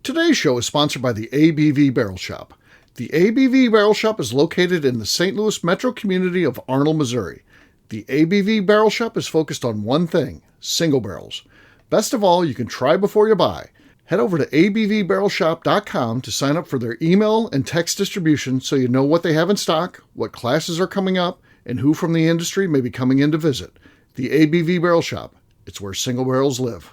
Today's show is sponsored by the ABV Barrel Shop. The ABV Barrel Shop is located in the St. Louis metro community of Arnold, Missouri. The ABV Barrel Shop is focused on one thing, single barrels. Best of all, you can try before you buy. Head over to abvbarrelshop.com to sign up for their email and text distribution so you know what they have in stock, what classes are coming up, and who from the industry may be coming in to visit. The ABV Barrel Shop. It's where single barrels live.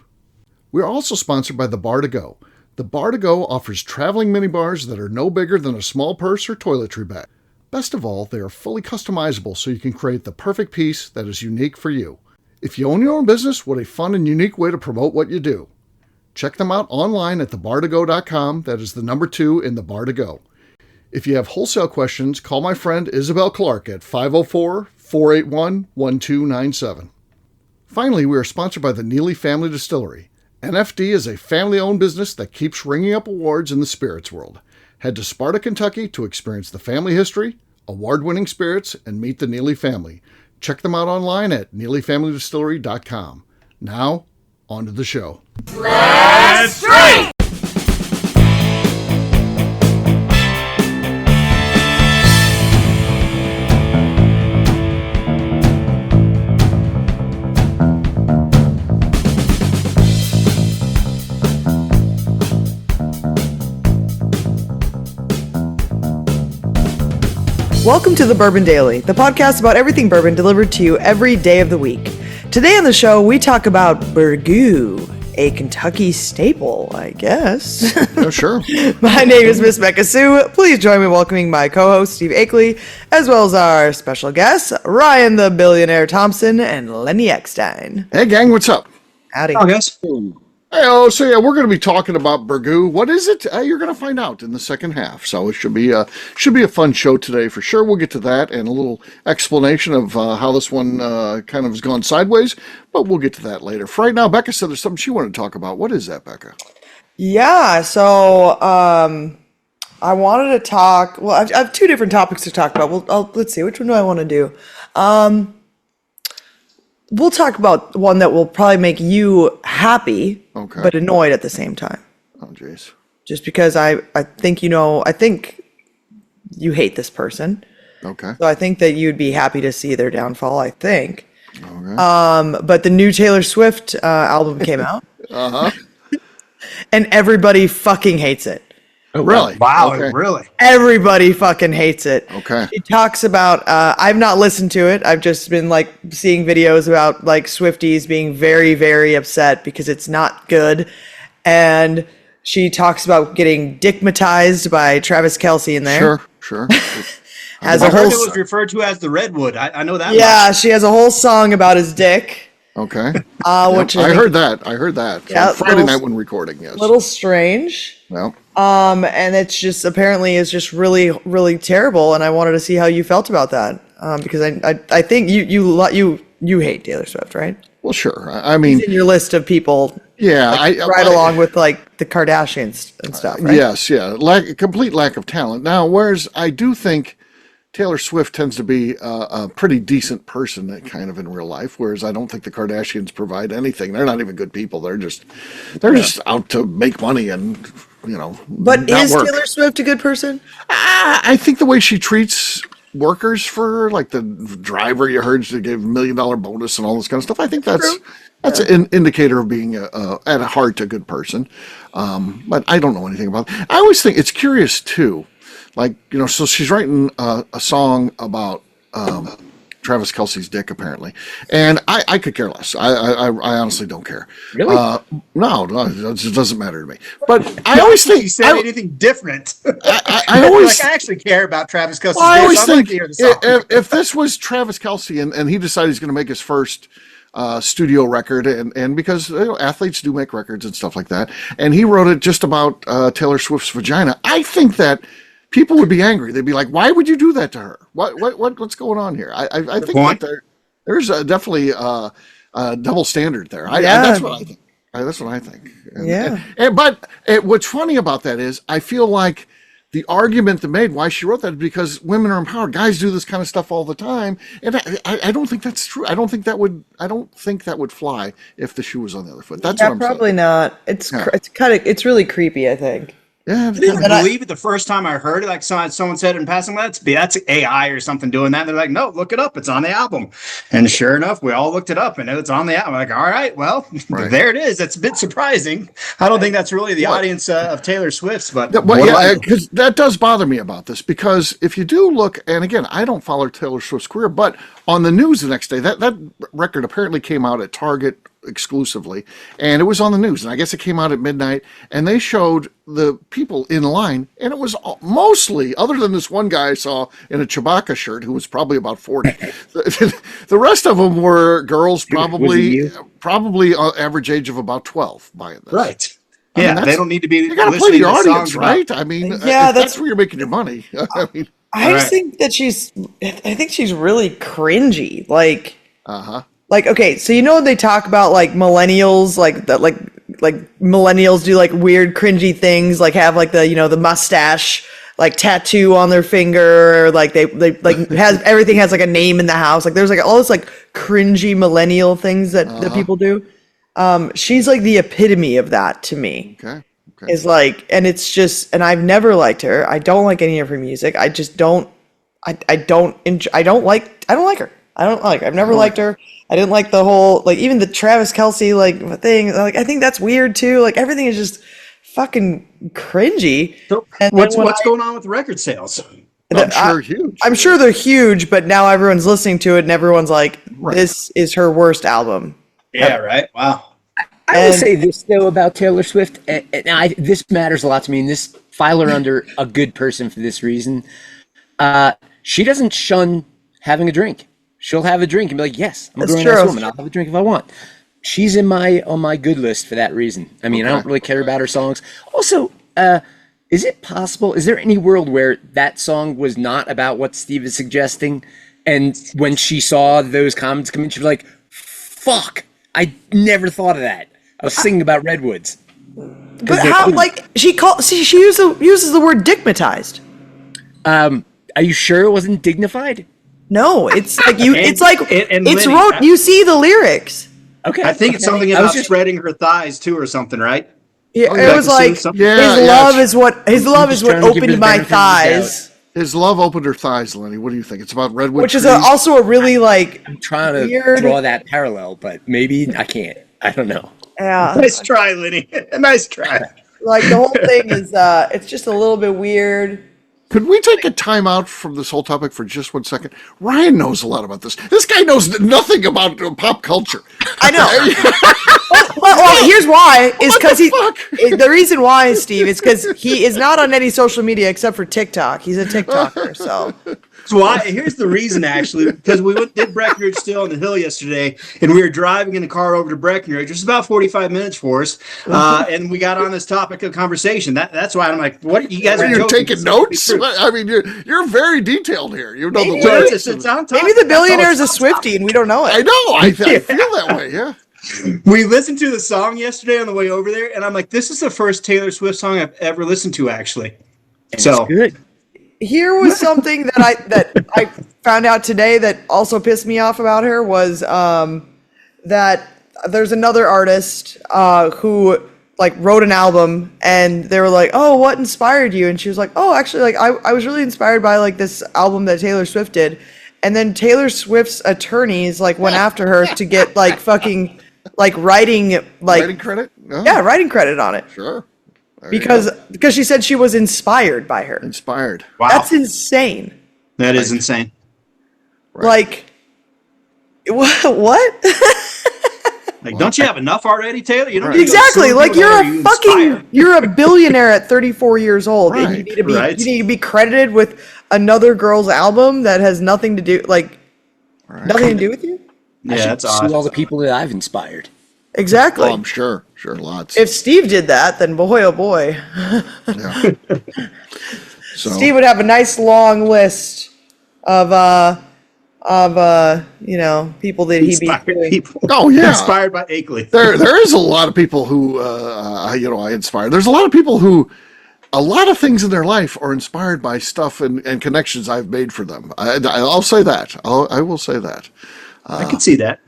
We're also sponsored by the Bar to Go. The Bar to Go offers traveling minibars that are no bigger than a small purse or toiletry bag. Best of all, they are fully customizable so you can create the perfect piece that is unique for you. If you own your own business, what a fun and unique way to promote what you do. Check them out online at thebartogo.com. That is the number 2 in the Bar to Go. If you have wholesale questions, call my friend Isabel Clark at 504-481-1297. Finally, we are sponsored by the Neely Family Distillery. NFD is a family-owned business that keeps ringing up awards in the spirits world. Head to Sparta, Kentucky to experience the family history, award-winning spirits, and meet the Neely family. Check them out online at neelyfamilydistillery.com. Now, on to the show. Let's drink! Welcome to the Bourbon Daily, the podcast about everything bourbon delivered to you every day of the week. Today on the show, we talk about Burgoo, a Kentucky staple, I guess. Oh, sure. My name is Miss Becca Sue. Please join me in welcoming my co-host, Steve Akeley, as well as our special guests, Ryan the Billionaire Thompson and Lenny Eckstein. Hey, gang, what's up? Howdy. Oh, guys. Hey, so yeah, we're going to be talking about Burgoo. What is it? You're going to find out in the second half. So it should be a fun show today for sure. We'll get to that and a little explanation of how this one kind of has gone sideways, but we'll get to that later. For right now, Becca said there's something she wanted to talk about. What is that, Becca? Yeah, so I wanted to talk. Well, I have two different topics to talk about. Let's see, which one do I want to do? We'll talk about one that will probably make you happy, but annoyed at the same time. Oh, jeez. Just because I think I think you hate this person. Okay. So I think that you'd be happy to see their downfall, I think. Okay. But the new Taylor Swift album came out. Uh-huh. And everybody fucking hates it. Oh, really? Wow, Okay. really? Everybody fucking hates it. Okay. He talks about, I've not listened to it. I've just been seeing videos about Swifties being very, very upset because it's not good. And she talks about getting dickmatized by Travis Kelce in there. Sure. I heard it was referred to as the Redwood. I know that. Yeah, she has a whole song about his dick. Okay. Which I heard that. Yeah, on Friday night when recording, yes. Little strange. Well. And it's just apparently is just really, really terrible. And I wanted to see how you felt about that. Because I think you hate Taylor Swift, right? Well, sure. I mean, He's in your list of people. Yeah, right along with the Kardashians and stuff, right? Yes, yeah. Complete lack of talent. Now, whereas I do think Taylor Swift tends to be a pretty decent person kind of in real life, whereas I don't think the Kardashians provide anything. They're not even good people. They're just out to make money and, But not is work. Taylor Swift a good person? I think the way she treats workers for her, like the driver you heard she gave $1 million bonus and all this kind of stuff, I think that's an indicator of being at heart a good person. But I don't know anything about it. I always think it's curious too. So she's writing a song about Travis Kelce's dick, apparently, and I could care less. I honestly don't care. Really? No, it doesn't matter to me. But I always think you said anything different. I always I actually care about Travis Kelce's I dick. always So I'd like think to hear the song. if this was Travis Kelce and he decided he's going to make his first studio record, and because athletes do make records and stuff like that, and he wrote it just about Taylor Swift's vagina, I think that people would be angry. They'd be like, "Why would you do that to her? What's going on here?" I think that there's definitely a double standard there. That's what I think. That's what I think. But what's funny about that is I feel like the argument that made why she wrote that is because women are empowered. Guys do this kind of stuff all the time, and I don't think that's true. I don't think that would fly if the shoe was on the other foot. That's what I'm probably saying. Not. It's really creepy, I think. Yeah, I didn't believe it the first time I heard it. Like someone said in passing, that's AI or something doing that. And they're like, no, look it up. It's on the album. And sure enough, we all looked it up and it's on the album. I'm like, all right, well, there it is. That's a bit surprising. I don't think that's really the audience of Taylor Swift's, but because that does bother me about this. Because if you do look, and again, I don't follow Taylor Swift's career, but on the news the next day, that record apparently came out at Target exclusively, and it was on the news, and I guess it came out at midnight, and they showed the people in line, and it was mostly, other than this one guy I saw in a Chewbacca shirt who was probably about 40, the rest of them were girls, probably average age of about 12 buying this. Right. Yeah, they don't need to be. You got to play the audience, right? I mean, that's where you're making your money. I just think that I think she's really cringy. Like, Like, okay, so they talk about like millennials, like that, like millennials do like weird cringy things, like have like the mustache like tattoo on their finger, or like they like everything has like a name in the house. Like there's like all this like cringy millennial things that people do. She's like the epitome of that to me. Okay. Is like, and it's just, and I've never liked her. I don't like any of her music. I just don't. I don't like her. I've never liked her. I didn't like the whole, like, even the Travis Kelce, like, thing. Like, I think that's weird, too. Like, everything is just fucking cringy. So what's going on with record sales? I'm sure huge. I'm sure they're huge, but now everyone's listening to it, and everyone's like, this is her worst album. Yeah, right? Wow. I will say this, though, about Taylor Swift. And this matters a lot to me, and this file her under a good person for this reason. She doesn't shun having a drink. She'll have a drink and be like, yes, I'm a grown-ass woman. I'll have a drink if I want. She's on my good list for that reason. I mean, I don't really care about her songs. Also, is it possible, is there any world where that song was not about what Steve is suggesting? And when she saw those comments come in, she was like, fuck, I never thought of that. I was singing about redwoods. But how, cool. Like, she uses the word digmatized. Are you sure it wasn't dignified? No, it's like Lenny, you see the lyrics. Okay. I think it's something about spreading her thighs too, or something, right? Yeah, it was like his love is what opened my thighs. His love opened her thighs, Lenny. What do you think? It's about redwood which trees? Is also a really like. I'm trying to draw that parallel, but maybe I can't. I don't know. Yeah. Nice try, Lenny. Nice try. Like the whole thing is, it's just a little bit weird. Could we take a time out from this whole topic for just 1 second? Ryan knows a lot about this. This guy knows nothing about pop culture. I know. well, here's why. Is because the reason why, Steve, is because he is not on any social media except for TikTok. He's a TikToker, so. So here's the reason, actually, because we did Breckenridge Still on the Hill yesterday, and we were driving in the car over to Breckenridge, which is about 45 minutes for us, and we got on this topic of conversation. That's why I'm like, what, you guys are you're taking notes? I mean, you're very detailed here. You know maybe the lyrics. Maybe the billionaire's a Swiftie, and we don't know it. I know. I feel that way, yeah. We listened to the song yesterday on the way over there, and I'm like, this is the first Taylor Swift song I've ever listened to, actually. So good. Here was something that I found out today that also pissed me off about her was that there's another artist who like wrote an album, and they were like, oh, what inspired you? And she was like, oh, actually, like I was really inspired by like this album that Taylor Swift did. And then Taylor Swift's attorneys like went after her to get like fucking like writing credit? Oh. Yeah, writing credit on it. Sure. Because she said she was inspired by her. Inspired. Wow. That's insane. That is insane. Right. Like, what? Like, don't you have enough already, Taylor? You don't exactly. Like, you're a billionaire at 34 years old, right. and you need to be credited with another girl's album that has nothing to do nothing to do with you. Yeah, that's awesome. All the people that I've inspired. Exactly. Oh, I'm sure, lots. If Steve did that, then boy, oh boy. Yeah. So. Steve would have a nice long list of people that he'd be people. Oh yeah, inspired by Akeley. There is a lot of people who I inspire. There's a lot of people who a lot of things in their life are inspired by stuff and connections I've made for them. I'll say that. I will say that. I can see that.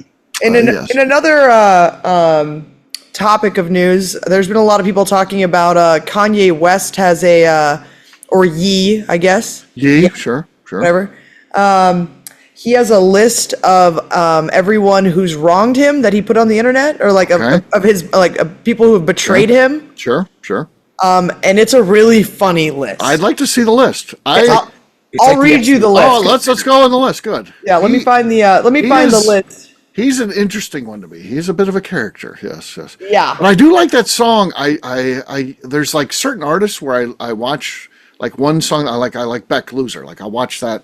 In another topic of news, there's been a lot of people talking about Kanye West has or Ye, I guess. Ye, sure. Whatever. He has a list of everyone who's wronged him that he put on the internet, or like of his people who have betrayed him. Sure. And it's a really funny list. I'd like to see the list. I'll like read you the list. Oh, let's go on the list. Good. Yeah, let me find the list. He's an interesting one to me. He's a bit of a character. Yes. Yeah. But I do like that song. I there's like certain artists where I watch like one song. I like Beck Loser. Like I watch that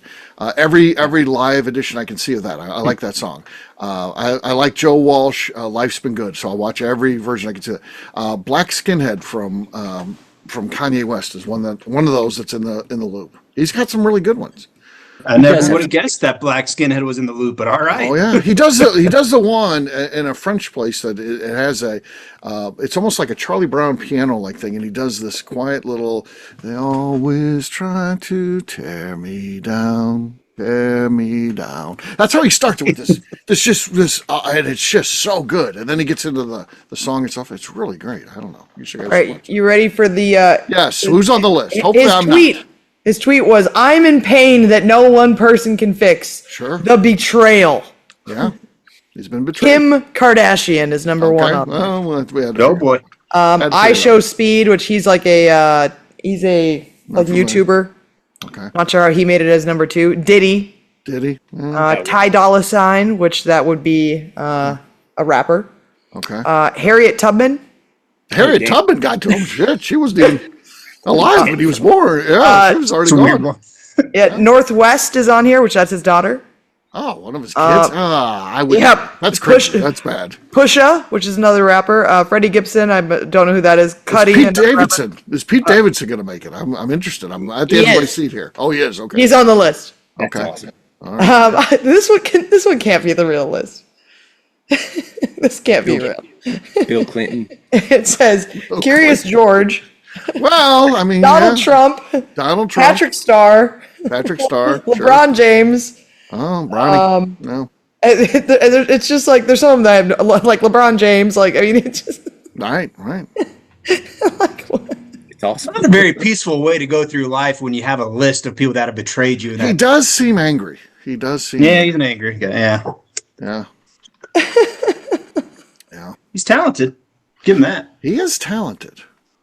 every live edition I can see of that. I like that song. I like Joe Walsh. Life's Been Good. So I watch every version I can see. That. Black Skinhead from Kanye West is one of those that's in the loop. He's got some really good ones. I never would have guessed that Black Skinhead was in the loop, but all right. Oh yeah, he does the one in a French place that it has it's almost like a Charlie Brown piano like thing, and he does this quiet little. They always try to tear me down. That's how he starts with this. And it's just so good. And then he gets into the song itself. It's really great. I don't know. You should guys watch it. You ready for the? Yes. Who's on the list? Hopefully, I'm not. His tweet was, "I'm in pain that no one person can fix. Sure. The betrayal." Yeah. He's been betrayed. Kim Kardashian is number one on there. Oh boy. I Show Speed, which he's like a YouTuber. Okay. Not sure how he made it as number 2. Diddy. Ty Dolla $ign, which that would be a rapper. Okay. Harriet Tubman. Harriet Tubman got to him. Shit, she wasn't even alive when he was born. Yeah, she was already gone. Yeah, Northwest is on here, which that's his daughter. Oh, one of his kids. I would. Yep. That's crazy. That's bad. Pusha, which is another rapper. Freddie Gibson. I don't know who that is. Cuddy. Pete Davidson. Is Pete Davidson going to make it? I'm interested. I'm at the end of my seat here. Oh, he is. Okay. He's on the list. That's okay. awesome. All right. This one can't be the real list. This can't be real. Bill Clinton. It says Curious George. Well, I mean, Donald Trump. Patrick Starr. LeBron James. Oh, Bronny. No. It's just like there's some of them that have, like LeBron James. Like I mean, it's just right. like what? It's awesome. That's a very peaceful way to go through life when you have a list of people that have betrayed you. He does seem angry. He does seem. Yeah, he's an angry guy. Yeah. Yeah. Yeah. He's talented. Give him that. He is talented.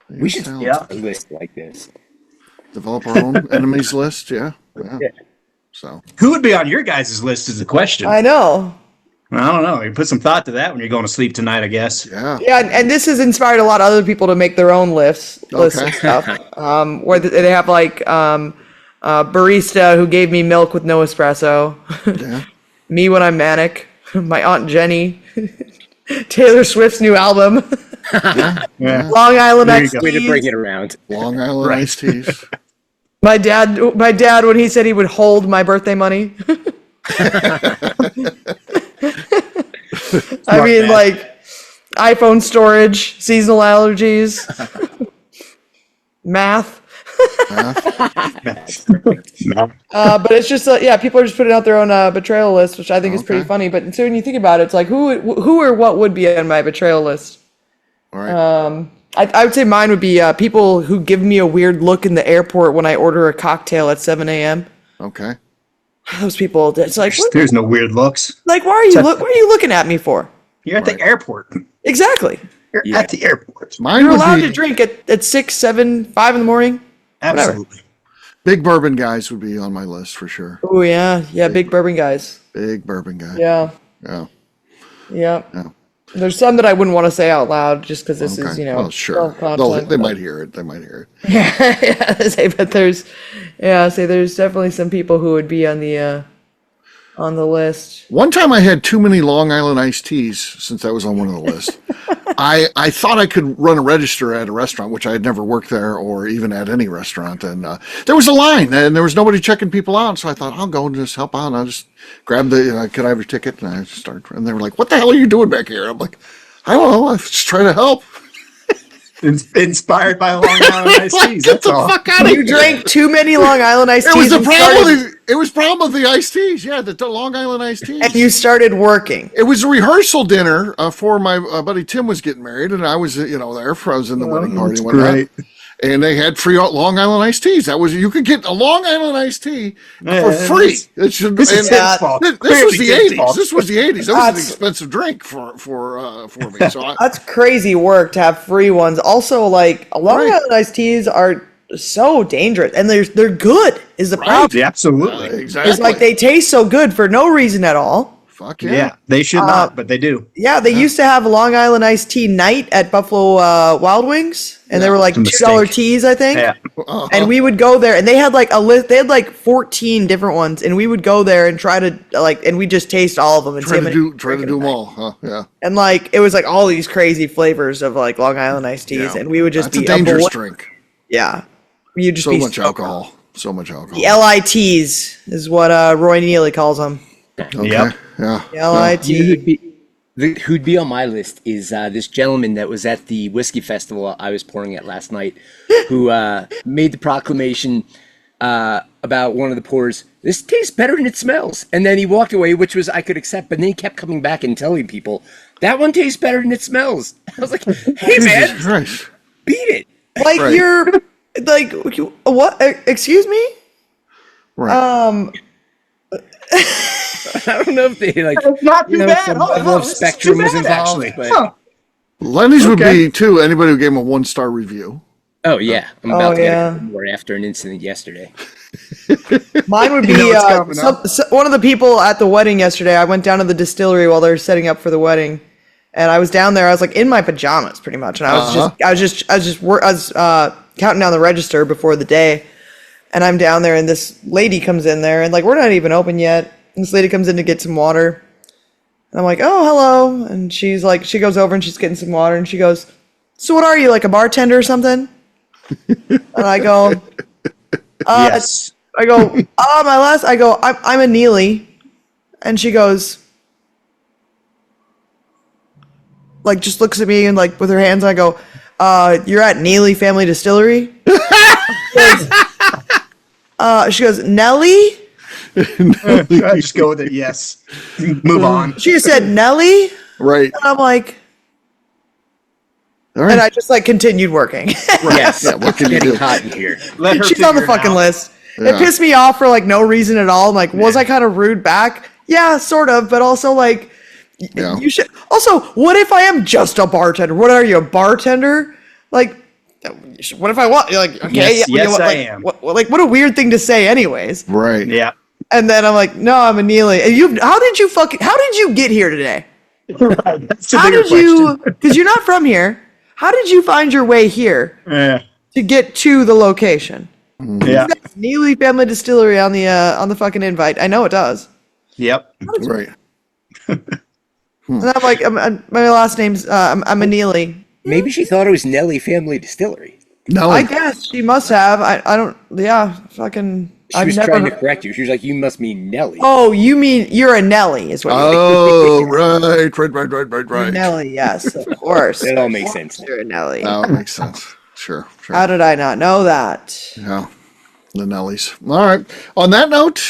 We should have a list like this. Develop our own enemies list. Yeah. So who would be on your guys' list is the question. I know. I don't know. You put some thought to that when you're going to sleep tonight, I guess. Yeah. Yeah, and this has inspired a lot of other people to make their own lists and stuff. Where they have like barista who gave me milk with no espresso. Yeah. Me when I'm manic. My Aunt Jenny. Taylor Swift's new album. Yeah. Long Island iced Way to teas. bring it around. Long Island iced teas. My dad when he said he would hold my birthday money. I mean, like iPhone storage, seasonal allergies, math. But it's just people are just putting out their own betrayal list, which I think is pretty funny. But so when you think about it, it's like who or what would be on my betrayal list? All right. I would say mine would be people who give me a weird look in the airport when I order a cocktail at 7 a.m. Okay. Those people, it's like There's no weird looks. like why are you looking at me for? You're at the airport. Exactly. You're at the airport. Mine You're would allowed be to drink at 6, 7, 5 in the morning. Absolutely. big bourbon guys would be on my list for sure. Oh yeah, big bourbon guys. Big bourbon guy. Yeah. Yeah. There's some that I wouldn't want to say out loud just because this is, Well, sure. They might hear it. Yeah, but there's definitely some people who would be on the list. One time I had too many Long Island iced teas since I was on one of the lists. I thought I could run a register at a restaurant, which I had never worked there or even at any restaurant. And there was a line and there was nobody checking people out. So I thought, I'll go and just help out. And I'll just grab could I have your ticket? And I started, and they were like, what the hell are you doing back here? I'm like, I don't know. I'm just trying to help. Inspired by Long Island iced teas. Get That's the all. fuck out of here. You drank too many Long Island iced It teas. was the and problem. started- It was problem with the iced teas. Yeah, the Long Island iced teas. And you started working. It was a rehearsal dinner for my buddy Tim was getting married, and I was there. I was in the wedding party. That's And whatnot. great. And they had free Long Island iced teas. That was you could get a Long Island iced tea for Yeah, free. It should, This is and- Tim's fault. This was Clearly the Tim's '80s. fault. This was the '80s. That was an That's- expensive drink for me. So That's crazy work to have free ones. Also, like Long Right. Island iced teas are so dangerous, and they're good. Is the problem? Yeah, absolutely. exactly. It's like they taste so good for no reason at all. fuck Yeah, they should not, but they do. Yeah, they used to have Long Island iced tea night at Buffalo Wild Wings, and they were like It's a $2 mistake. teas, I think. Yeah. And we would go there, and they had like a list. They had like 14 different ones, and we would go there and try to and we just taste all of them and Try see to how do many them all, huh? Yeah. And like it was like all these crazy flavors of like Long Island iced teas, Yeah. and we would just That's be a dangerous abo- drink. Yeah, you'd just So be much alcohol. So much alcohol. The LITs is what Roy Neely calls them. Okay. Yep. Yeah. LIT. Who'd be on my list is this gentleman that was at the whiskey festival I was pouring at last night, who made the proclamation about one of the pours. This tastes better than it smells, and then he walked away, which was I could accept. But then he kept coming back and telling people that one tastes better than it smells. I was like, "Hey man, Jesus Christ. beat it!" Like Right. you're like what? Excuse me? Right. I don't know if they like It's not too bad. some Oh, level no, of this is spectrum too was bad, involved, actually. but Huh. Lenny's would Okay. be too. Anybody who gave him a 1-star review. oh yeah, I'm about Oh, to get yeah. a couple more after an incident yesterday. Mine would be You know what's coming up. one of the people at the wedding yesterday. I went down to the distillery while they were setting up for the wedding, and I was down there. I was like in my pajamas, pretty much, and I was counting down the register before the day, and I'm down there, and this lady comes in there, and like we're not even open yet. And this lady comes in to get some water, and I'm like, "Oh, hello," and she's like, she goes over and she's getting some water, and she goes, "So what are you, like a bartender or something?" And I go, Yes. I'm a Neely. And she goes, like, just looks at me and, like, with her hands, I go, you're at Neely Family Distillery? She goes, Nelly? I just go with it. Yes. Move on. She said, Nelly? Right. And I'm like, All right. and I just, like, continued working. Yes, Yeah, what it's can you getting do? hot in here. Let her She's on the figure it fucking out. list. Yeah. It pissed me off for, like, no reason at all. I'm like, was I kind of rude back? Yeah, sort of, but also, like, Yeah. you should. Also, what if I am just a bartender? What are you, a bartender? Like, what if I want? You're like, okay, Yes, yeah, yes, what, I like, am. what a weird thing to say, anyways. Right. Yeah. And then I'm like, no, I'm a Neely. And how did you get here today? Right. That's the How bigger did you? Because you're not from here. How did you find your way here question. to get to the location? Yeah. Neely Family Distillery on the fucking invite. I know it does. Yep. Right. And I'm like, my last name's I'm a Neely. Maybe she thought it was Nelly Family Distillery. No. I guess she must have. I don't. Yeah, fucking. She I've was never. trying to correct you. She was like, "You must mean Nelly." Oh, you mean you're a Nelly? Is what you Oh, right. mean. Nelly, yes, of course. It all makes sense. You're a Nelly. Now it makes sense. Sure. How did I not know that? Yeah. The Nellies. All right. On that note,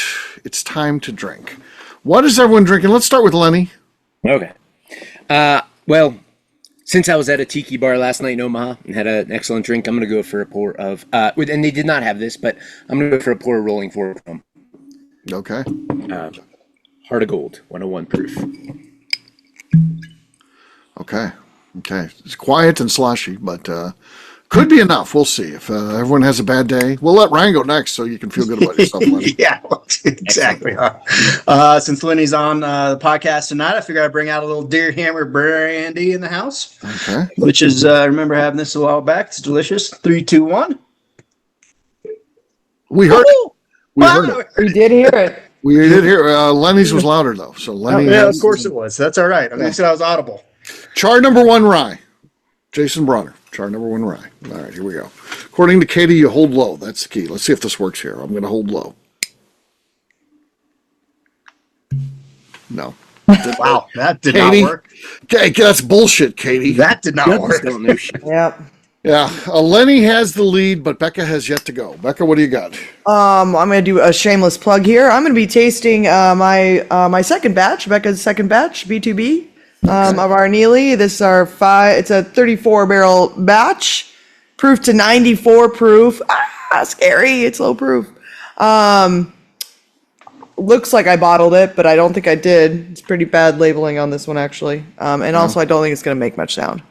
it's time to drink. What is everyone drinking? Let's start with Lenny. Okay. Well, since I was at a tiki bar last night in Omaha and had an excellent drink, I'm going to go for a pour of, and they did not have this, but I'm going to go for a pour of Rolling Forward from Okay. Heart of Gold, 101 proof. Okay. It's quiet and sloshy, but could be enough. We'll see. If everyone has a bad day, we'll let Ryan go next so you can feel good about yourself, Lenny. Yeah, exactly. Since Lenny's on the podcast tonight, I figured I'd bring out a little Deer Hammer brandy in the house, Okay. which is, I remember having this a while back. It's delicious. 3, 2, 1. We heard it. We heard it. We did hear it. We did hear Lenny's was louder, though. So Lenny. Yeah, of course it was. That's all right. I mean, I said I was audible. Char number 1 rye. Jason Bronner. Char number 1 rye. All right, here we go. According to Katie, you hold low. That's the key. Let's see if this works here. I'm going to hold low. No. Wow, that did Katie? not work. Okay, that's bullshit, Katie. That did not Judges work. don't know shit. Yep. Yeah, Lenny has the lead, but Becca has yet to go. Becca, what do you got? I'm gonna do a shameless plug here. I'm gonna be tasting my second batch, Becca's second batch, B2B, of our Neely. This is our it's a 34 barrel batch, proof to 94 proof. Scary. It's low proof. Looks like I bottled it, but I don't think I did. It's pretty bad labeling on this one, actually. And also, I don't think it's gonna make much sound.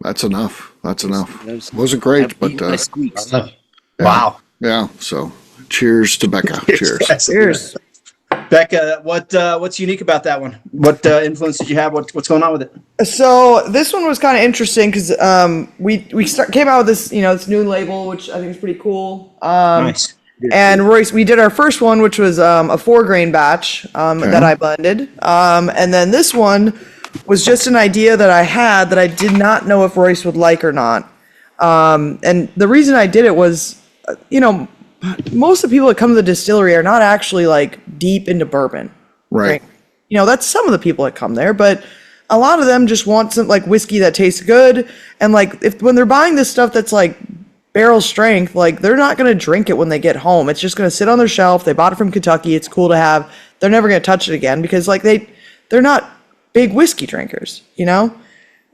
That's enough. Wasn't great, but Wow. yeah. So, cheers to Becca. Cheers. Cheers. Becca, what's unique about that one? What influence did you have? What's going on with it? So this one was kind of interesting because we came out with this this new label, which I think is pretty cool. Nice. And Royce, we did our first one, which was a 4-grain batch that I blended, and then this one was just an idea that I had that I did not know if Royce would like or not. And the reason I did it was, most of the people that come to the distillery are not actually like deep into bourbon. Right. That's some of the people that come there, but a lot of them just want some like whiskey that tastes good. And like when they're buying this stuff that's like barrel strength, like they're not going to drink it when they get home. It's just going to sit on their shelf. They bought it from Kentucky. It's cool to have. They're never going to touch it again because like they're not big whiskey drinkers,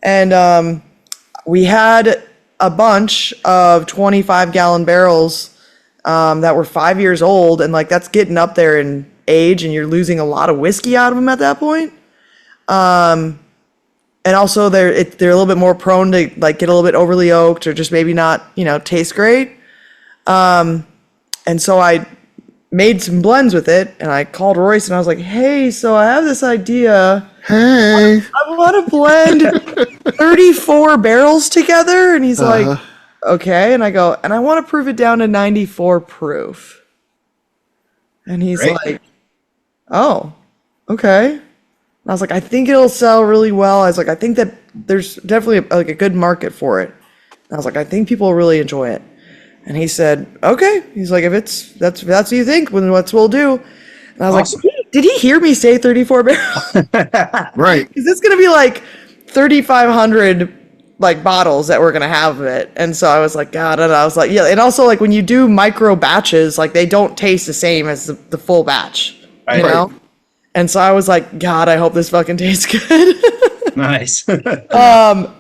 And we had a bunch of 25-gallon barrels that were 5 years old, and like that's getting up there in age, and you're losing a lot of whiskey out of them at that point. And also they're a little bit more prone to like get a little bit overly oaked or just maybe not taste great. And so I made some blends with it, and I called Royce and I was like, hey, so I have this idea. Hey. I want to blend 34 barrels together. And he's like, okay. And I go, and I want to proof it down to 94 proof. And he's like, oh, okay. And I was like, I think it'll sell really well. I was like, I think that there's definitely a good market for it. And I was like, I think people will really enjoy it. And he said, okay. He's like, if that's what you think, then what we'll do. And I was like, did he hear me say 34 barrels? Right. Because it's going to be like 3,500 like bottles that we're going to have of it. And so I was like, God, and I was like, yeah. And also like when you do micro batches, like they don't taste the same as the full batch, you know? And so I was like, God, I hope this fucking tastes good. Nice. And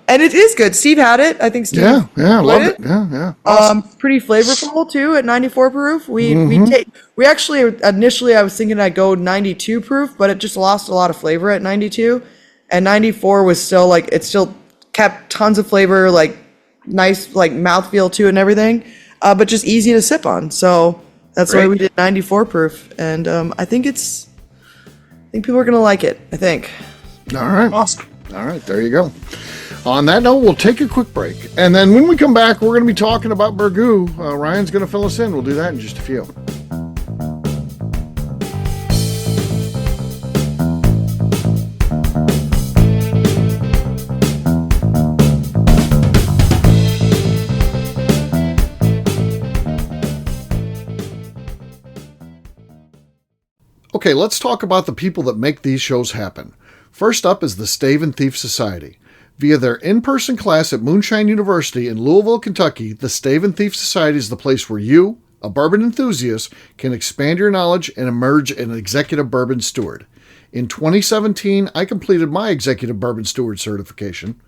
it is good. Steve had it. I think Steve. Yeah, love it. Yeah. Awesome. Pretty flavorful too at 94 proof. We actually initially I was thinking I'd go 92 proof, but it just lost a lot of flavor at 92. And 94 was still like it still kept tons of flavor, like nice like mouthfeel to it and everything, but just easy to sip on. So that's why we did 94 proof, and I think people are gonna like it. I think. All right. Awesome. All right, there you go. On that note, we'll take a quick break. And then when we come back, we're going to be talking about Burgoo. Ryan's going to fill us in. We'll do that in just a few. Okay, let's talk about the people that make these shows happen. First up is the Stave and Thief Society. Via their in-person class at Moonshine University in Louisville, Kentucky, the Stave and Thief Society is the place where you, a bourbon enthusiast, can expand your knowledge and emerge an executive bourbon steward. In 2017, I completed my executive bourbon steward certification.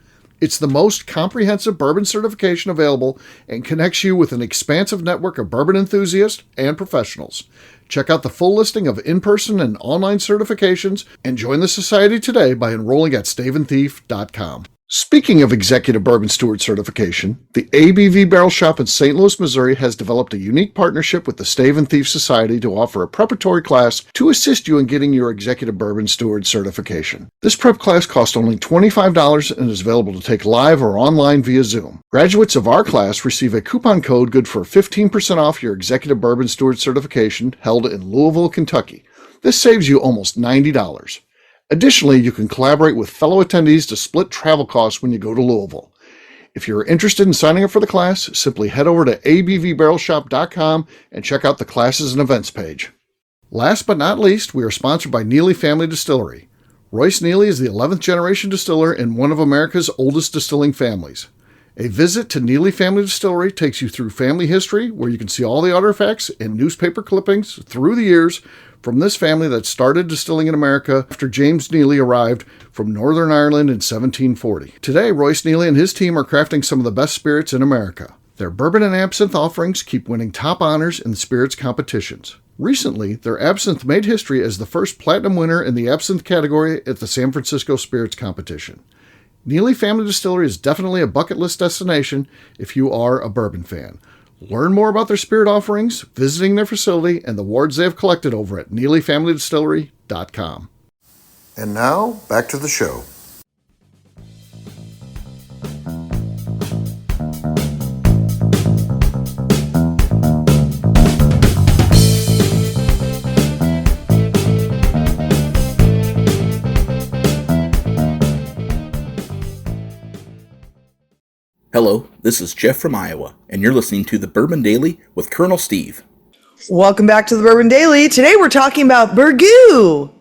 It's the most comprehensive bourbon certification available and connects you with an expansive network of bourbon enthusiasts and professionals. Check out the full listing of in-person and online certifications and join the society today by enrolling at staveandthief.com. Speaking of executive bourbon steward certification, the ABV Barrel Shop in St. Louis, Missouri has developed a unique partnership with the Stave and Thief Society to offer a preparatory class to assist you in getting your executive bourbon steward certification. This prep class costs only $25 and is available to take live or online via Zoom. Graduates of our class receive a coupon code good for 15% off your executive bourbon steward certification held in Louisville, Kentucky. This saves you almost $90. Additionally, you can collaborate with fellow attendees to split travel costs when you go to Louisville. If you're interested in signing up for the class, simply head over to abvbarrelshop.com and check out the classes and events page. Last but not least, we are sponsored by Neely Family Distillery. Royce Neely is the 11th generation distiller in one of America's oldest distilling families. A visit to Neely Family Distillery takes you through family history, where you can see all the artifacts and newspaper clippings through the years from this family that started distilling in America after James Neely arrived from Northern Ireland in 1740. Today, Royce Neely and his team are crafting some of the best spirits in America. Their bourbon and absinthe offerings keep winning top honors in the spirits competitions. Recently, their absinthe made history as the first platinum winner in the absinthe category at the San Francisco Spirits Competition. Neely Family Distillery is definitely a bucket list destination if you are a bourbon fan. Learn more about their spirit offerings, visiting their facility, and the awards they have collected over at NeelyFamilyDistillery.com. And now, back to the show. Hello, this is Jeff from Iowa, and you're listening to the Bourbon Daily with Colonel Steve. Welcome back to the Bourbon Daily. Today we're talking about Burgoo.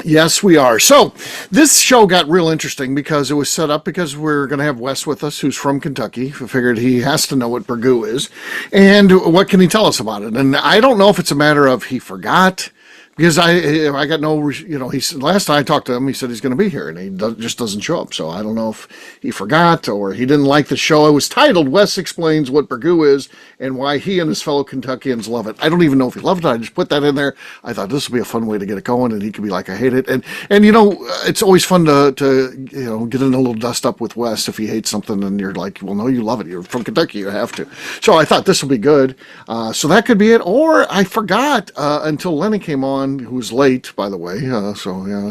Yes, we are. So this show got real interesting because it was set up because we're going to have Wes with us, who's from Kentucky. We figured he has to know what Burgoo is. And what can he tell us about it? And I don't know if it's a matter of he forgot, because I got no, he said, last time I talked to him, he said he's going to be here, and he just doesn't show up. So I don't know if he forgot or he didn't like the show. It was titled Wes Explains What Burgoo Is and Why He and His Fellow Kentuckians Love It. I don't even know if he loved it. I just put that in there. I thought this would be a fun way to get it going, and he could be like, I hate it. And it's always fun to get in a little dust up with Wes if he hates something, and you're like, well, no, you love it. You're from Kentucky. You have to. So I thought this would be good. So that could be it. Or I forgot until Lenny came on, who was late, by the way.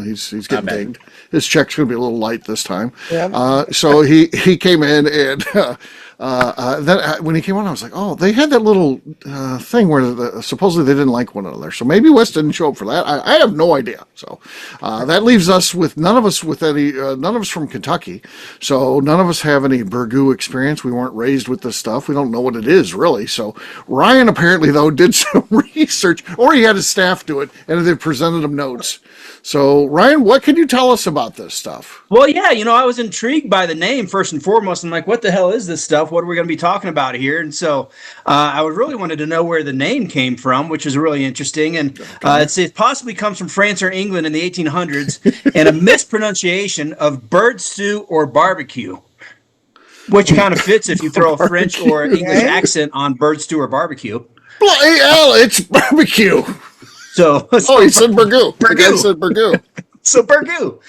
He's getting dinged. His check's going to be a little light this time. Yeah. So he came in, and then when he came on, I was like, oh, they had that little thing where supposedly they didn't like one another. So maybe Wes didn't show up for that. I have no idea. So that leaves us with none of us from Kentucky. So none of us have any Burgoo experience. We weren't raised with this stuff. We don't know what it is really. So Ryan apparently though did some research, or he had his staff do it, and they presented him notes. So Ryan, what can you tell us about this stuff? Well, yeah, I was intrigued by the name first and foremost. I'm like, what the hell is this stuff? What are we going to be talking about here? And so I really wanted to know where the name came from, which is really interesting. And it possibly comes from France or England in the 1800s, and a mispronunciation of bird stew or barbecue, which kind of fits if you throw a French or English accent on bird stew or barbecue. Bloody hell, it's barbecue. So he said Burgoo. The guy said Burgoo. So Burgoo.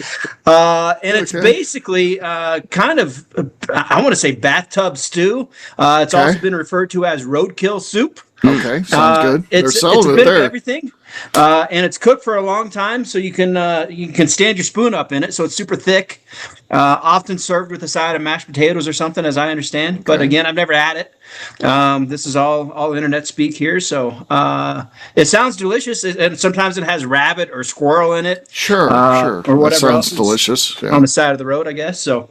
And it's basically kind of, I want to say bathtub stew. It's also been referred to as roadkill soup. Okay, sounds good. It's a bit of everything. And it's cooked for a long time, so you can stand your spoon up in it. So it's super thick, often served with a side of mashed potatoes or something, as I understand. Okay. But again, I've never had it. This is all internet speak here. So it sounds delicious, and sometimes it has rabbit or squirrel in it. Sure. Or whatever. That sounds delicious. Yeah. On the side of the road, I guess. So.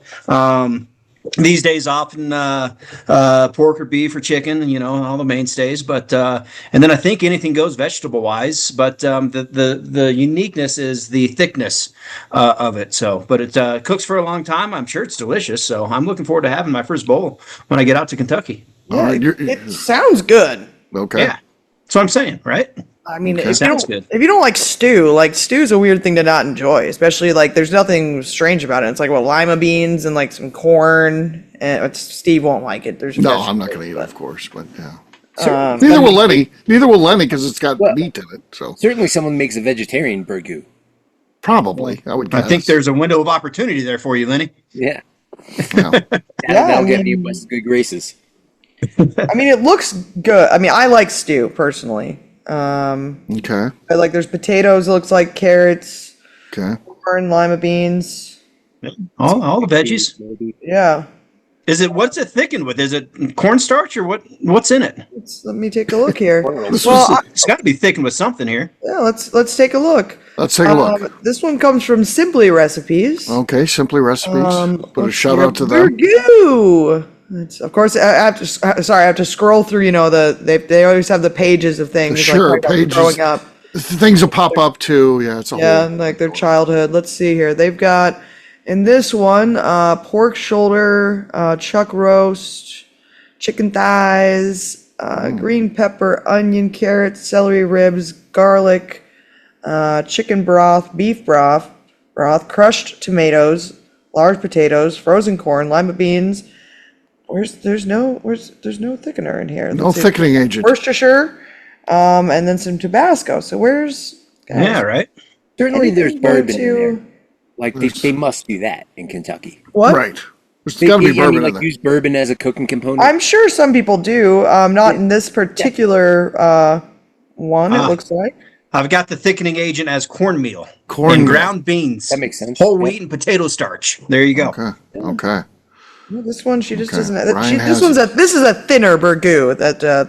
These days, often pork or beef or chicken, all the mainstays. But and then I think anything goes vegetable-wise. But the uniqueness is the thickness of it. So, but it cooks for a long time. I'm sure it's delicious. So I'm looking forward to having my first bowl when I get out to Kentucky. Yeah, it sounds good. Okay. Yeah, that's what I'm saying, right? I mean, it sounds good. If you don't like stew's a weird thing to not enjoy, especially there's nothing strange about it. It's like lima beans and some corn, and Steve won't like it. I'm not going to eat it, of course, but yeah. Neither will Lenny because it's got meat in it. So certainly someone makes a vegetarian Burgoo. Probably, I would guess. I think there's a window of opportunity there for you, Lenny. Yeah. That'll get me West's good graces. I mean, it looks good. I mean, I like stew personally. Okay. But there's potatoes, it looks like carrots, corn, lima beans. All the veggies. Yeah. What's it thickened with? Is it cornstarch or what's in it? Let me take a look here. It's got to be thickened with something here. Yeah, let's take a look. Let's take a look. This one comes from Simply Recipes. Okay, Simply Recipes. Put a shout out to them. Burgoo. Of course, I have to scroll through. They always have the pages of things. Sure, pages. Growing up, things will pop up too. Yeah, it's a whole. Like their childhood. Let's see here. They've got In this one, pork shoulder, chuck roast, chicken thighs, green pepper, onion, carrots, celery ribs, garlic, chicken broth, beef broth, crushed tomatoes, large potatoes, frozen corn, lima beans. There's no thickener in here. No thickening agent. Worcestershire, and then some Tabasco. So where's guys, Yeah, right. Certainly there's anything bourbon in to- there. Like they must do that in Kentucky. What? Right. There's got to be bourbon in there. use bourbon as a cooking component. I'm sure some people do. Not in this particular one. It looks like. I've got the thickening agent as cornmeal. Cornmeal. And ground beans. That makes sense. Whole wheat and potato starch. There you go. Okay. Well, this one she just Okay. doesn't. Ryan This is a thinner Burgoo.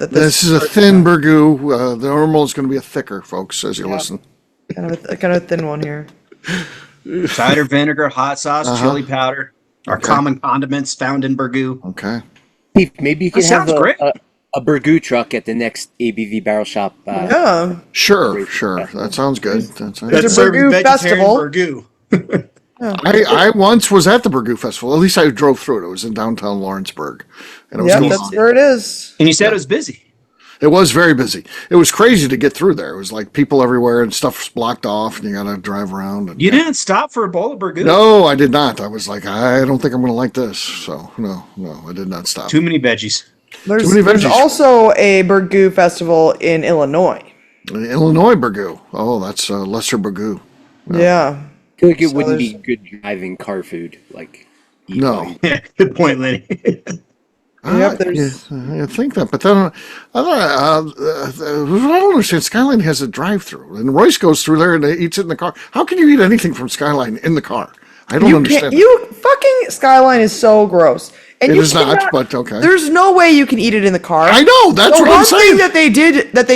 This is a thin Burgoo. The normal is going to be a thicker, folks, as you listen. kind of a thin one here. Cider vinegar, hot sauce, chili powder are common condiments found in Burgoo. Okay. Maybe you can That have sounds great. a Burgoo truck at the next ABV Barrel Shop. Yeah. Sure. That sounds good. There's That's a serving Burgoo vegetarian festival. Burgoo. I once was at the Burgoo Festival. At least I drove through it. It was in downtown Lawrenceburg. And it was Yep, going that's on. where it is. And you said it was busy. It was very busy. It was crazy to get through there. It was like people everywhere and stuff's blocked off and you got to drive around. And, You didn't stop for a bowl of Burgoo? No, I did not. I was like, I don't think I'm going to like this. So, no, I did not stop. Too many veggies. There's many veggies. also a Burgoo festival in Illinois. Illinois Burgoo. Oh, that's lesser Burgoo. Yeah. I feel like it So wouldn't be there's- good driving car food. Like No. Good point, Lenny. Yep, there's- I think that, but then I don't understand. Skyline has a drive-through, and Royce goes through there and eats it in the car. How can you eat anything from Skyline in the car? I don't understand. You fucking Skyline is so gross. And It you is not, cannot- but okay. There's no way you can eat it in the car. I know, that's the what I'm one saying. thing that they did that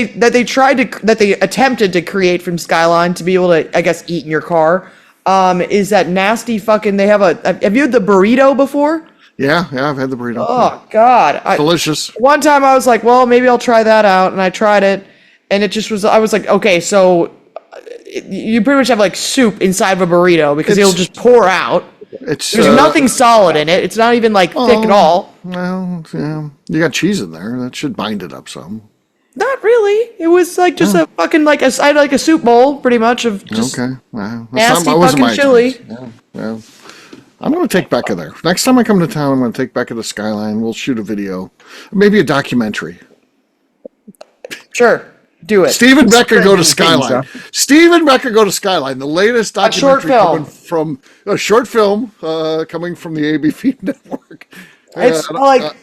they attempted to create from Skyline to be able to, I guess, eat in your car, is that nasty fucking. Have you had the burrito before? Yeah, I've had the burrito. Oh God, Delicious. One time I was like, well, maybe I'll try that out, and I tried it, and it just was. I was like, okay, so you pretty much have like soup inside of a burrito because it'll just pour out. It's There's nothing solid in it. It's not even like thick at all. Well, yeah, you got cheese in there. That should bind it up some. Not really. It was like just a fucking I had like a soup bowl, pretty much of just Okay, well, nasty that wasn't fucking my chili. choice. Yeah, well, I'm going to take Becca there. Next time I come to town, I'm going to take Becca to Skyline. We'll shoot a video, maybe a documentary. Sure, do it. Steve and Becca go to things, Skyline. Steve and Becca go to Skyline. The latest short documentary film. coming from a short film coming from the ABV network. It's Uh, like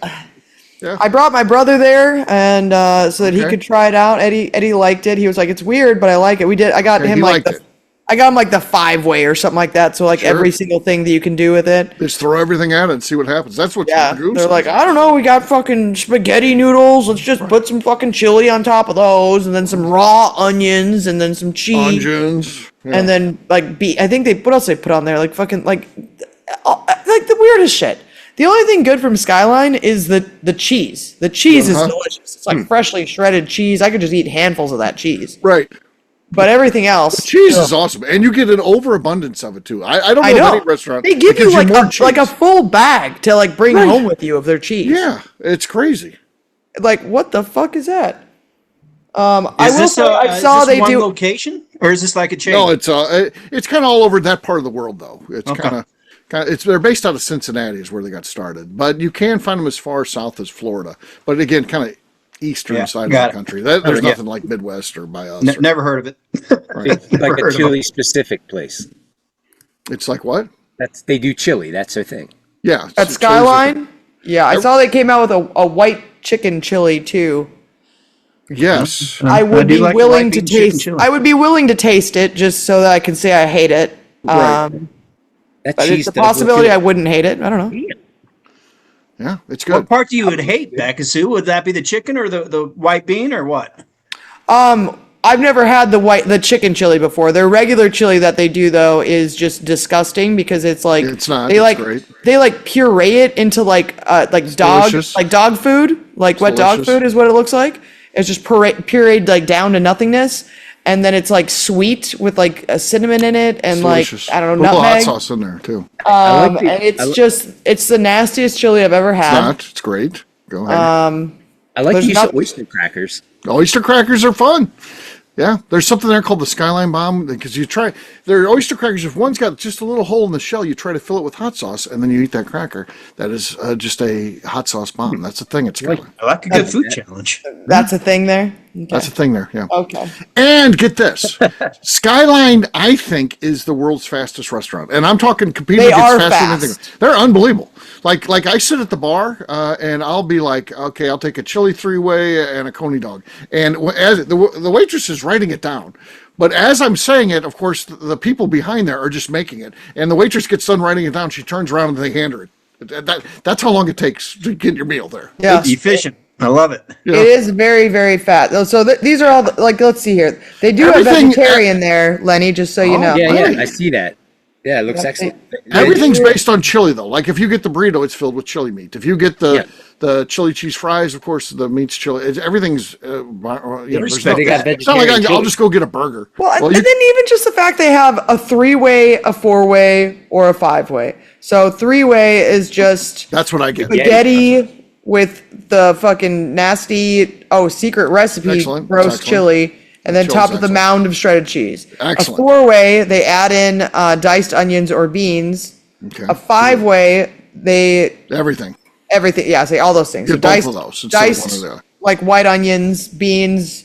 yeah. I brought my brother there, and so that he Okay. could try it out. Eddie liked it. He was like, "It's weird, but I like it." We did. I got Okay, him he like liked it. I got him like the 5-way or something like that. So like Sure. every single thing that you can do with it. Just throw everything at it and see what happens. That's what Yeah, Burgoo they're says. like, I don't know, we got fucking spaghetti noodles. Let's just put some fucking chili on top of those, and then some raw onions, and then some cheese, onions. Yeah. and then like I think what else they put on there? Like fucking like the weirdest shit. The only thing good from Skyline is the cheese. The cheese is delicious. It's like freshly shredded cheese. I could just eat handfuls of that cheese. Right. But everything else, Cheese is awesome, and you get an overabundance of it too. I don't know, I of know. any restaurant They give that you gives more like a cheese. full bag to like bring Right. home with you of their cheese. Yeah, it's crazy. Like what the fuck is that? I Is will this, say I is saw this they one do. location? Or is this like a chain? No, it's kind of all over that part of the world though. It's Okay. kind of they're based out of Cincinnati is where they got started, but you can find them as far south as Florida. But again, kind of eastern Yeah, side of got the it. country. There's Yeah. nothing like Midwest or by us. Never heard of it. it's like Never a heard of chili specific place. It's like what? They do chili. That's their thing. Yeah, At Skyline? Yeah, I saw they came out with a white chicken chili too. Yes. I would do be like the willing white to bean chicken taste. chili. I would be willing to taste it just so that I can say I hate it. Right. That But cheese it's a does look possibility good. I wouldn't hate it. I don't know. Yeah, it's What good. part do you would hate, Becca Sue? Would that be the chicken or the white bean or what? I've never had the chicken chili before. Their regular chili that they do though is just disgusting because it's like It's not. They It's like great. they like puree it into like delicious. dog food, like wet dog delicious. food is what it looks like. It's just pureed like down to nothingness, and then it's like sweet with like a cinnamon in it, and like Delicious. I don't Put know, a little hot nutmeg. sauce in there too. And it's the nastiest chili I've ever had. It's great. Go ahead. I like There's the use of not- oyster crackers. Oyster crackers are fun. Yeah, there's something there called the Skyline Bomb because they're oyster crackers. If one's got just a little hole in the shell, you try to fill it with hot sauce, and then you eat that cracker. That is just a hot sauce bomb. That's the thing. It's Skyline. I like a good food challenge. That's a thing there. Okay. That's the thing there. Yeah. Okay. And get this, Skyline, I think, is the world's fastest restaurant, and I'm talking competing They against are faster than anything. fast. They're unbelievable. Like I sit at the bar, and I'll be like, okay, I'll take a chili 3-way and a coney dog, and as the waitress is writing it down. But as I'm saying it, of course, the people behind there are just making it, and the waitress gets done writing it down. She turns around and they hand her it. That's how long it takes to get your meal there. Yeah. Efficient. I love it. Yeah. It is very, very fat. So these are all like, let's see here. They do have Everything- vegetarian there, Lenny, just so you know. Yeah, Right. I see that. Yeah, it looks excellent. Everything's based on chili, though. Like if you get the burrito, it's filled with chili meat. If you get the chili cheese fries, of course, the meat's chili. Everything's there's They got it's not like vegetarian I'll chili. just go get a burger. Well, and you- then even just the fact they have a 3-way, a 4-way, or a 5-way. So 3-way is just that's what I get. spaghetti with the fucking nasty, secret recipe, Excellent. roast Excellent. chili, and then Chili's topped with a excellent. mound of shredded cheese. Excellent. A 4-way, they add in diced onions or beans. Okay. A 5-way, Everything. everything. Yeah, say all those things. Get both of those instead of one or the other. like white onions, beans.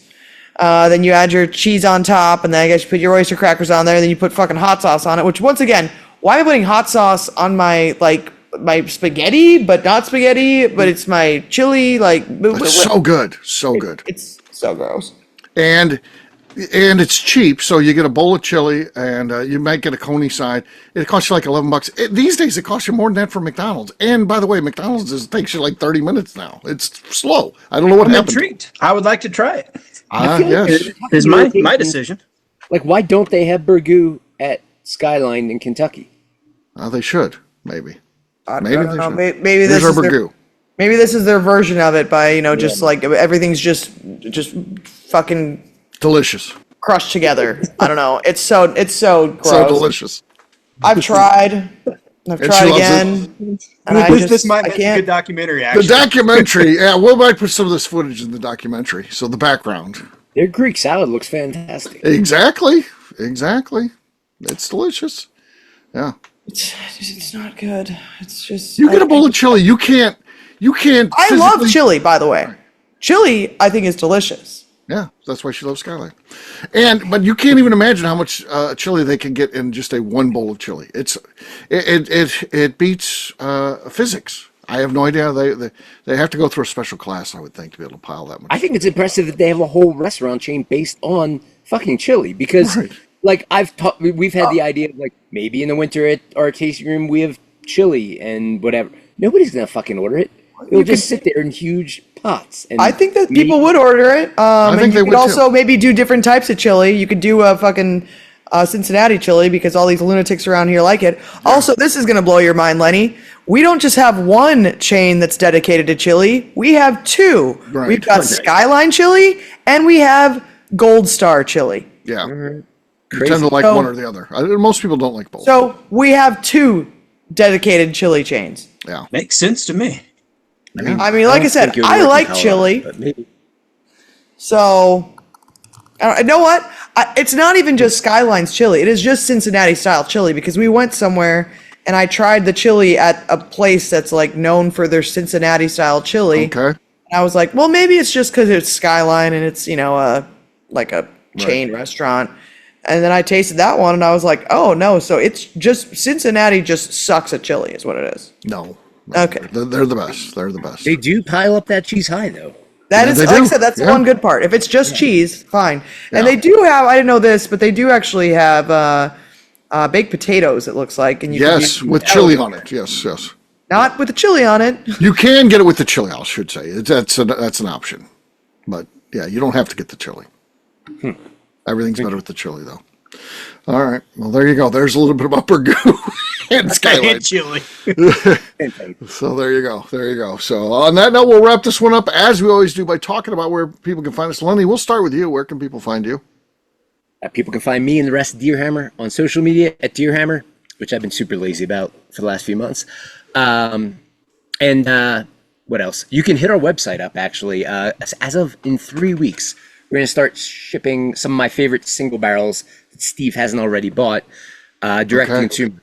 Then you add your cheese on top, and then I guess you put your oyster crackers on there. And then you put fucking hot sauce on it. Which once again, why am I putting hot sauce on my spaghetti, but not spaghetti, but it's my chili? It's so good, so good, It's so gross. and it's cheap. So you get a bowl of chili, and you might get a coney side. It costs you like $11. These days, it costs you more than that from McDonald's. And by the way, McDonald's takes you like 30 minutes now. It's slow. I don't know what I'm happened. intrigued. I would like to try it. Yes. Is my decision. Like, why don't they have Burgoo at Skyline in Kentucky? They should maybe. I Maybe don't they know. should. Maybe Here's this our is their, Burgoo. maybe this is their version of it by just like everything's just fucking Delicious. crushed together. I don't know. It's so gross. So delicious. I've tried. I've she tried loves again. And I This might I make a can't. good documentary, The actually. documentary. Yeah, we might put some of this footage in the documentary. So the background. Their Greek salad looks fantastic. Exactly. It's delicious. Yeah. It's not good. It's just. You get a bowl of chili. You can't. I love physically- chili, by the way. Chili, I think, is delicious. Yeah, that's why she loves Skyline. But you can't even imagine how much chili they can get in just one bowl of chili. It beats physics. I have no idea. They have to go through a special class, I would think, to be able to pile that much. I think it's impressive that they have a whole restaurant chain based on fucking chili because, Right. like, we've had the idea of like maybe in the winter at our tasting room we have chili and whatever. Nobody's gonna fucking order it. It'll just sit there in huge pots. And I think that people would order it. I think and they you would, could too. also maybe do different types of chili. You could do a fucking Cincinnati chili because all these lunatics around here like it. Also, this is going to blow your mind, Lenny. We don't just have one chain that's dedicated to chili. We have two. Right. We've got Okay. Skyline Chili and we have Gold Star Chili. Yeah. You Crazy. tend to like So- one or the other. Most people don't like both. So we have two dedicated chili chains. Yeah. Makes sense to me. I mean, like I don't said, think it would I work in like Colorado, chili. but maybe. So, you know what? It's not even just Skyline's chili. It is just Cincinnati style chili because we went somewhere and I tried the chili at a place that's like known for their Cincinnati style chili. Okay. And I was like, well, maybe it's just because it's Skyline and it's, like a chain restaurant. And then I tasted that one and I was like, oh no. So it's just Cincinnati just sucks at chili is what it is. No. Okay. They're the best. They're the best. They do pile up that cheese high though. That Yeah, is, they like I do. said, that's the Yeah. one good part. If it's just cheese, fine. And Yeah. they do have, I didn't know this, but they do actually have baked potatoes, it looks like. And you can Yes, do- with chili on it. Yes. Not with the chili on it. You can get it with the chili, I should say. That's an option. But yeah, you don't have to get the chili. Everything's better with the chili, though. All right. Well, there you go. There's a little bit about Burgoo and Skyline. Chili. So there you go. There you go. So on that note, we'll wrap this one up as we always do by talking about where people can find us. Lenny, we'll start with you. Where can people find you? People can find me and the rest of Deerhammer on social media at Deerhammer, which I've been super lazy about for the last few months. And what else? You can hit our website up, actually. As of in 3 weeks, we're going to start shipping some of my favorite single barrels that Steve hasn't already bought, direct to consumer,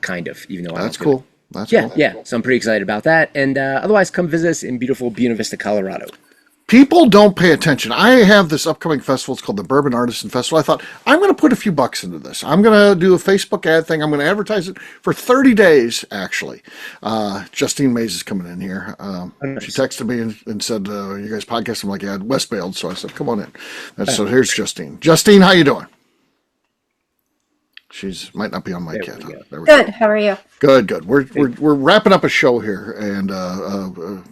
kind of, even though That's cool. That's yeah, cool. yeah. So I'm pretty excited about that. And otherwise, come visit us in beautiful Buena Vista, Colorado. People don't pay attention. I have this upcoming festival. It's called the Bourbon Artisan Festival. I thought, I'm going to put a few bucks into this. I'm going to do a Facebook ad thing. I'm going to advertise it for 30 days, actually. Justine Mays is coming in here. She texted me and said, you guys podcast? I'm like, yeah, West Bailed. So I said, come on in. So here's Justine. Justine, how you doing? She's might not be on mic yet. There we Good. go. How are you? Good. We're wrapping up a show here, and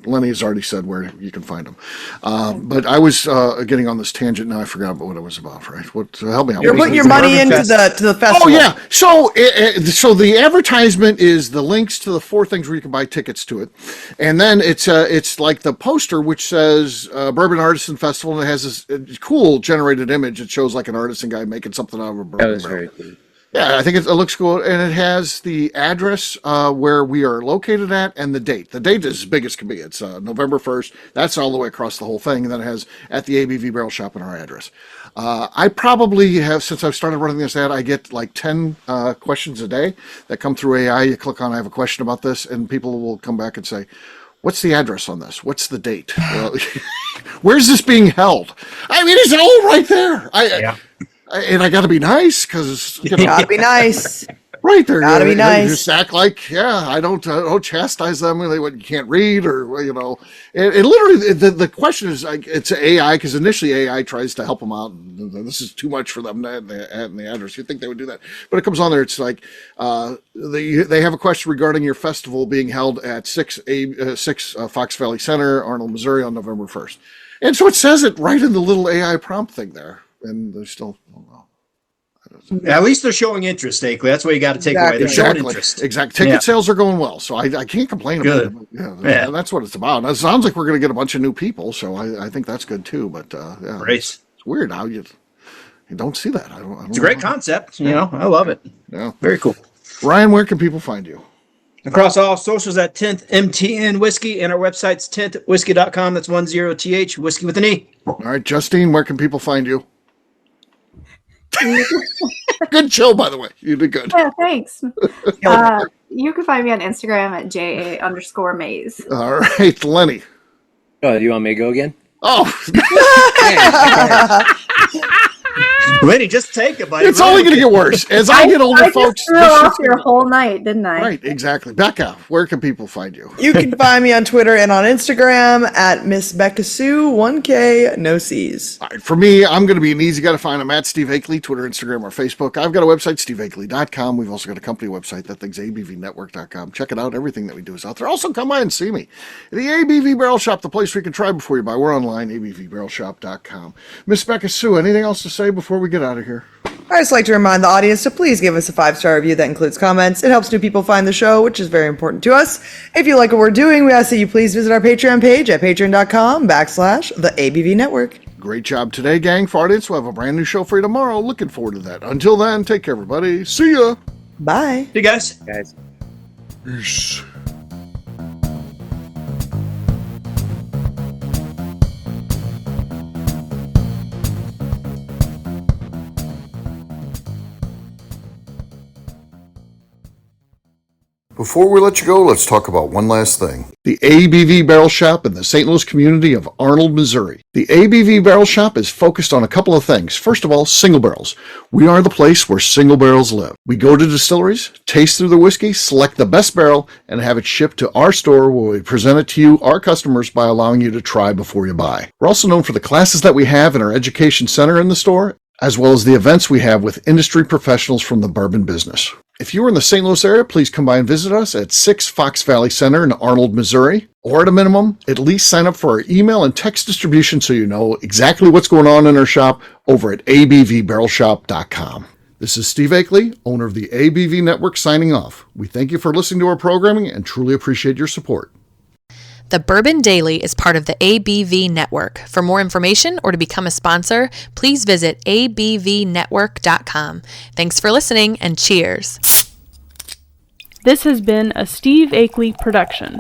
Lenny has already said where you can find him. But I was getting on this tangent. Now I forgot about what it was about. Right? Help me out. You're putting your money into the festival. Oh yeah. So the advertisement is the links to the 4 things where you can buy tickets to it, and then it's like the poster which says Bourbon Artisan Festival, and it has this cool generated image. It shows like an artisan guy making something out of a bourbon. That was barrel. very cool. Yeah, I think it looks cool, and it has the address where we are located at and the date. The date is as big as can be. It's November 1st. That's all the way across the whole thing, and then it has at the ABV Barrel Shop and our address. I probably have, since I've started running this ad, I get like 10 questions a day that come through AI. You click on, I have a question about this, and people will come back and say, what's the address on this? What's the date? Where's this being held? I mean, it's all right there. And I got to be nice because Gotta be nice. right there. Gotta be nice. Just act like I don't chastise them when you can't read or It literally the question is like it's AI because initially AI tries to help them out. And this is too much for them in the address. You'd think they would do that, but it comes on there. It's like they have a question regarding your festival being held at 6 Fox Valley Center, Arnold, Missouri, on November 1st, and so it says it right in the little AI prompt thing there. And they're still, At least they're showing interest, Akeley. That's what you got to take away. They're showing interest. Exactly. Ticket sales are going well, so I can't complain about it. Yeah, that's what it's about. It sounds like we're going to get a bunch of new people, so I think that's good too. But Great. It's weird how you don't see that. I don't It's a great concept. I love it. Yeah, Very cool. Ryan, where can people find you? Across all socials at 10th MTN Whiskey, and our website's 10thwhiskey.com. That's 10th, whiskey with an E. All right, Justine, where can people find you? Good show, by the way. You did good. Yeah, thanks. You can find me on Instagram at JA_Maze. All right, Lenny. Oh, do you want me to go again? Oh, Lenny, just take it, buddy. it's only going to get worse as I get older, I folks. just threw off your whole night, didn't I? Right, exactly. Becca, where can people find you? You can find me on Twitter and on Instagram at Miss Becca Sue, 1K, no C's. All right, for me, I'm going to be an easy guy to find. I'm at Steve Akeley, Twitter, Instagram, or Facebook. I've got a website, steveakeley.com. We've also got a company website. That thing's abvnetwork.com. Check it out. Everything that we do is out there. Also, come by and see me. The ABV Barrel Shop, the place where you can try before you buy. We're online, abvbarrelshop.com. Miss Becca Sue, anything else to say before we get out of here? I just like to remind the audience to please give us a 5-star review that includes comments. It helps new people find the show, which is very important to us. If you like what we're doing, we ask that you please visit our Patreon page at patreon.com/the ABV Network. Great job today, gang. For audience, we'll have a brand new show for you tomorrow. Looking forward to that. Until then, take care, everybody. See ya. Bye. You guys. Guys. Peace. Before we let you go, let's talk about one last thing. The ABV Barrel Shop in the St. Louis community of Arnold, Missouri. The ABV Barrel Shop is focused on a couple of things. First of all, single barrels. We are the place where single barrels live. We go to distilleries, taste through the whiskey, select the best barrel, and have it shipped to our store where we present it to you, our customers, by allowing you to try before you buy. We're also known for the classes that we have in our education center in the store, as well as the events we have with industry professionals from the bourbon business. If you are in the St. Louis area, please come by and visit us at 6 Fox Valley Center in Arnold, Missouri. Or at a minimum, at least sign up for our email and text distribution so you know exactly what's going on in our shop over at abvbarrelshop.com. This is Steve Akeley, owner of the ABV Network, signing off. We thank you for listening to our programming and truly appreciate your support. The Bourbon Daily is part of the ABV Network. For more information or to become a sponsor, please visit abvnetwork.com. Thanks for listening and cheers. This has been a Steve Akeley production.